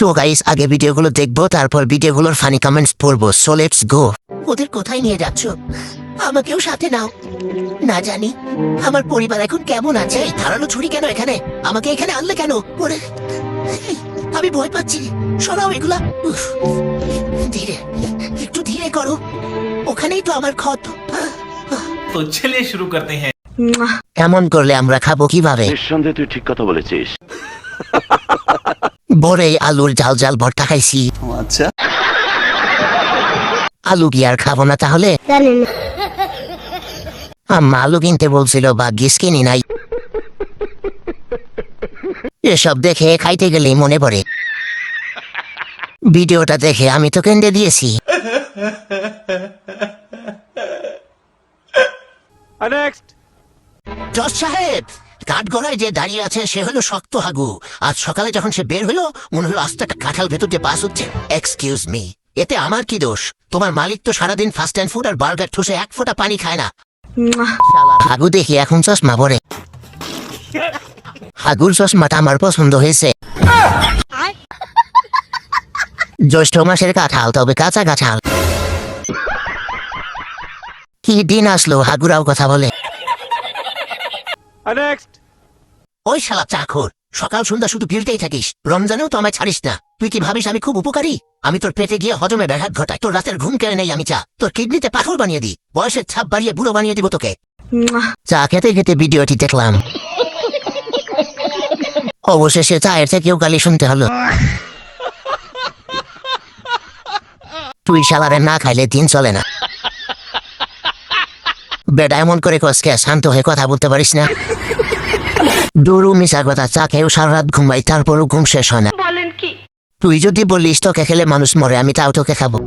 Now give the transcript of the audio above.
তো গাইস আগে ভিডিওগুলো দেখবো, তারপর ভিডিওগুলোর ফানি কমেন্টস পড়বো। So let's go. ওদের কোথায় নিয়ে যাচ্ছ? আমাকেও সাথে নাও। না জানি আমার পরিবার এখন কেমন আছে। ধারালো ছুরি কেন এখানে? আমাকে এখানে আনলে কেন? ওরে আমি ভয় পাচ্ছি, সরাও এগুলা। উফ, ধীরে, একটু ধীরে করো। ওখানেই তো আমার ক্ষত। तो चलिए शुरू करते हैं। এমন করলে আমরা খাবো কিভাবে? নিঃসন্দেহে তুই ঠিক কথা বলেছিস। ভোরে আলুর ঝাল ঝাল ভর্তা খাইছি। আচ্ছা, আলু কি আর খাবো না তাহলে? আম্মা আলু কিনতে বলছিল, ভাগ্যিস কিনি নাই। এসব দেখে খাইতে গেলেই মনে পড়ে ভিডিওটা দেখে আমি তো কেন্দ্রে দিয়েছি। জজ সাহেব, কাঠগড়ায় যে দাঁড়িয়ে আছে সে হলো শক্ত হাগু। আজ সকালে যখন সে বের হলো মনে হলো আস্তে একটা কাঁঠাল ভেতর দিয়ে পাস হচ্ছে। এক্সকিউজ মি, এতে আমার কি দোষ? তোমার মালিক তো সারাদিন ফাস্ট অ্যান্ড ফুড আর বার্গার ঠুসে এক ফোঁটা পানি খায় না। হাগু দেখি এখন চশমা পরে। হাগুর চশমাটা আমার পছন্দ হয়েছে। জ্যৈষ্ঠ মাসের কাঁঠাল, তবে কাঁচা কাঁঠাল। কি দিন আসলো হাগুরাও কথা বলে। ওই শালা চাকর, সকাল সন্ধ্যা শুধু গিলতেই থাকিস। রমজানেও তো আমায় ছাড়িস না। তুই কি ভাবিস আমি খুব উপকারী? আমি তোর পেটে গিয়ে হজমে ব্যাঘাত ঘটাই, তোর রাতের ঘুম কেড়ে নেই আমি চা। তোর কিডনিতে পাথর বানিয়ে দিই, বয়সের ছাপ বাড়িয়ে বুড়ো বানিয়ে দিব তোকে। চা খেতে খেতে ভিডিওটি দেখলাম, অবশেষে চায়ের থেকেও গালি শুনতে হলো। তুই শালারে না খাইলে দিন চলে না। বেটা এমন করে কসকে শান্ত হয়ে কথা বলতে পারিস না? দূরু মিশা কথা, চা খেয়েও সারা রাত ঘুমাই, তারপরও ঘুম শেষ হয় না। তুই যদি বলিস তোকে খেলে মানুষ মরে, আমি তাও তোকে খাবো।